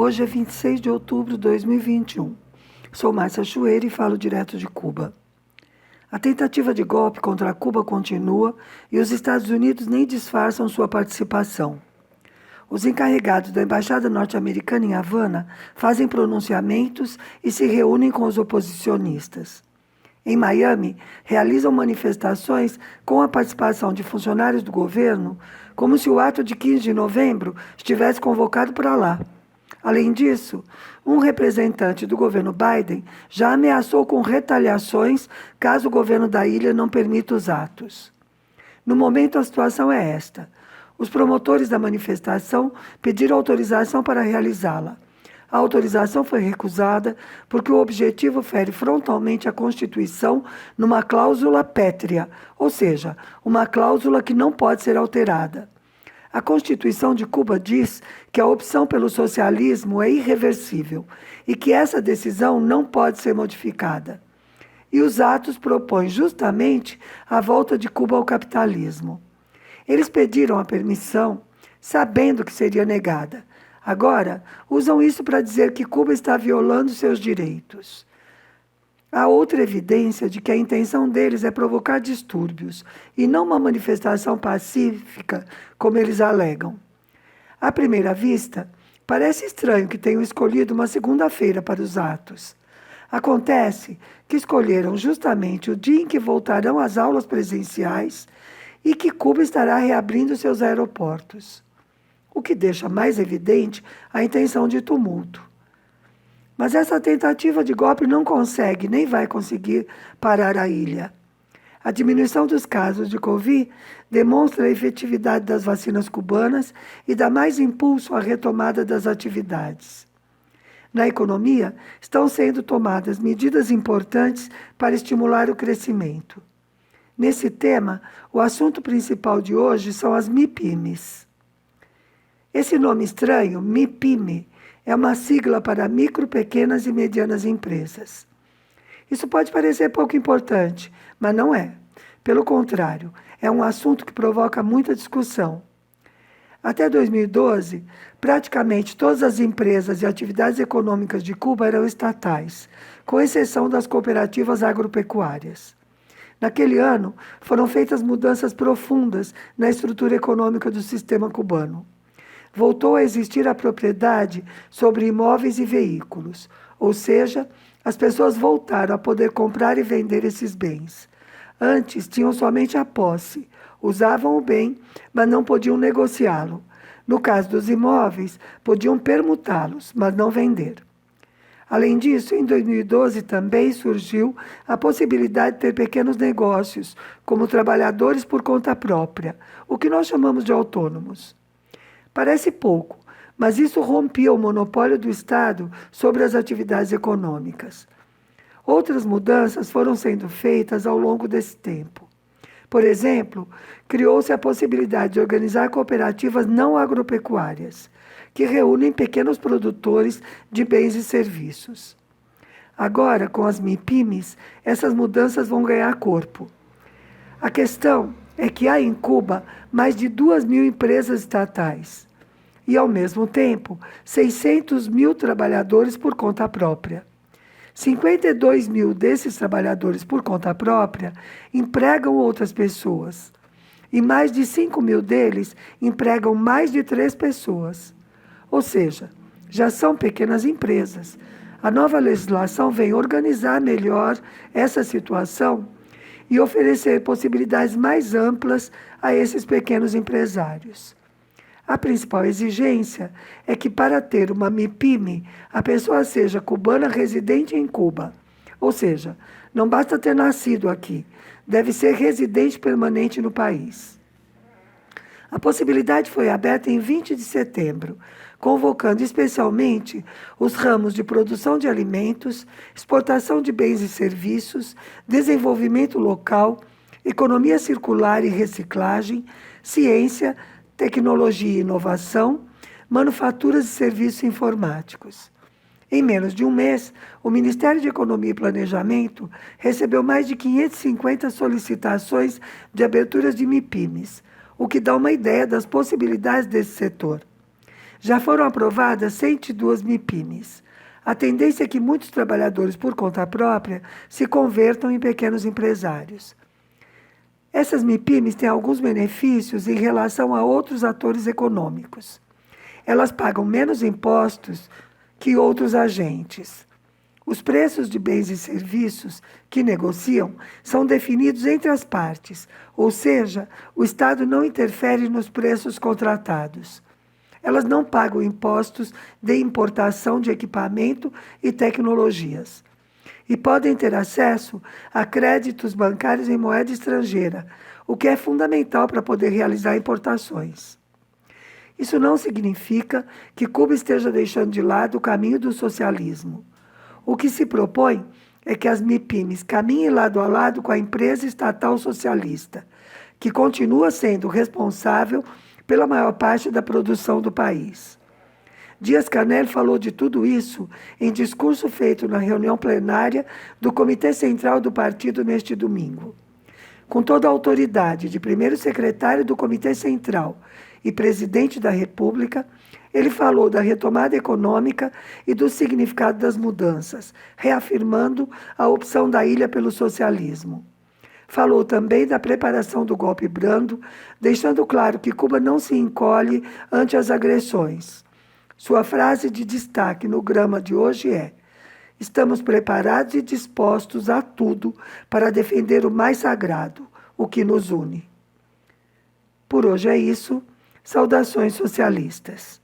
Hoje é 26 de outubro de 2021. Sou Márcia Chueira e falo direto de Cuba. A tentativa de golpe contra Cuba continua e os Estados Unidos nem disfarçam sua participação. Os encarregados da Embaixada Norte-Americana em Havana fazem pronunciamentos e se reúnem com os oposicionistas. Em Miami, realizam manifestações com a participação de funcionários do governo, como se o ato de 15 de novembro estivesse convocado para lá. Além disso, um representante do governo Biden já ameaçou com retaliações caso o governo da ilha não permita os atos. No momento, a situação é esta. Os promotores da manifestação pediram autorização para realizá-la. A autorização foi recusada porque o objetivo fere frontalmente a Constituição numa cláusula pétrea, ou seja, uma cláusula que não pode ser alterada. A Constituição de Cuba diz que a opção pelo socialismo é irreversível e que essa decisão não pode ser modificada. E os atos propõem justamente a volta de Cuba ao capitalismo. Eles pediram a permissão, sabendo que seria negada. Agora, usam isso para dizer que Cuba está violando seus direitos. Há outra evidência de que a intenção deles é provocar distúrbios e não uma manifestação pacífica, como eles alegam. À primeira vista, parece estranho que tenham escolhido uma segunda-feira para os atos. Acontece que escolheram justamente o dia em que voltarão às aulas presenciais e que Cuba estará reabrindo seus aeroportos, o que deixa mais evidente a intenção de tumulto. Mas essa tentativa de golpe não consegue, nem vai conseguir parar a ilha. A diminuição dos casos de Covid demonstra a efetividade das vacinas cubanas e dá mais impulso à retomada das atividades. Na economia, estão sendo tomadas medidas importantes para estimular o crescimento. Nesse tema, o assunto principal de hoje são as MIPIMES. Esse nome estranho, MIPIME, é uma sigla para micro, pequenas e medianas empresas. Isso pode parecer pouco importante, mas não é. Pelo contrário, é um assunto que provoca muita discussão. Até 2012, praticamente todas as empresas e atividades econômicas de Cuba eram estatais, com exceção das cooperativas agropecuárias. Naquele ano, foram feitas mudanças profundas na estrutura econômica do sistema cubano. Voltou a existir a propriedade sobre imóveis e veículos, ou seja, as pessoas voltaram a poder comprar e vender esses bens. Antes, tinham somente a posse, usavam o bem, mas não podiam negociá-lo. No caso dos imóveis, podiam permutá-los, mas não vender. Além disso, em 2012 também surgiu a possibilidade de ter pequenos negócios, como trabalhadores por conta própria, o que nós chamamos de autônomos. Parece pouco, mas isso rompia o monopólio do Estado sobre as atividades econômicas. Outras mudanças foram sendo feitas ao longo desse tempo. Por exemplo, criou-se a possibilidade de organizar cooperativas não agropecuárias, que reúnem pequenos produtores de bens e serviços. Agora, com as MIPIMES, essas mudanças vão ganhar corpo. A questão é que há em Cuba mais de 2.000 empresas estatais e, ao mesmo tempo, 600 mil trabalhadores por conta própria. 52 mil desses trabalhadores por conta própria empregam outras pessoas e mais de 5 mil deles empregam mais de 3 pessoas. Ou seja, já são pequenas empresas. A nova legislação vem organizar melhor essa situação e oferecer possibilidades mais amplas a esses pequenos empresários. A principal exigência é que, para ter uma MIPIME, a pessoa seja cubana residente em Cuba. Ou seja, não basta ter nascido aqui, deve ser residente permanente no país. A possibilidade foi aberta em 20 de setembro, convocando especialmente os ramos de produção de alimentos, exportação de bens e serviços, desenvolvimento local, economia circular e reciclagem, ciência, tecnologia e inovação, manufaturas e serviços informáticos. Em menos de um mês, o Ministério de Economia e Planejamento recebeu mais de 550 solicitações de aberturas de MIPIMES, o que dá uma ideia das possibilidades desse setor. Já foram aprovadas 102 MIPIMES. A tendência é que muitos trabalhadores por conta própria se convertam em pequenos empresários. Essas MIPIMES têm alguns benefícios em relação a outros atores econômicos. Elas pagam menos impostos que outros agentes. Os preços de bens e serviços que negociam são definidos entre as partes, ou seja, o Estado não interfere nos preços contratados. Elas não pagam impostos de importação de equipamento e tecnologias. E podem ter acesso a créditos bancários em moeda estrangeira, o que é fundamental para poder realizar importações. Isso não significa que Cuba esteja deixando de lado o caminho do socialismo. O que se propõe é que as MIPIMES caminhem lado a lado com a empresa estatal socialista, que continua sendo responsável pela maior parte da produção do país. Dias-Canel falou de tudo isso em discurso feito na reunião plenária do Comitê Central do Partido neste domingo. Com toda a autoridade de primeiro secretário do Comitê Central e presidente da República, ele falou da retomada econômica e do significado das mudanças, reafirmando a opção da ilha pelo socialismo. Falou também da preparação do golpe brando, deixando claro que Cuba não se encolhe ante as agressões. Sua frase de destaque no Grama de hoje é: estamos preparados e dispostos a tudo para defender o mais sagrado, o que nos une. Por hoje é isso. Saudações socialistas.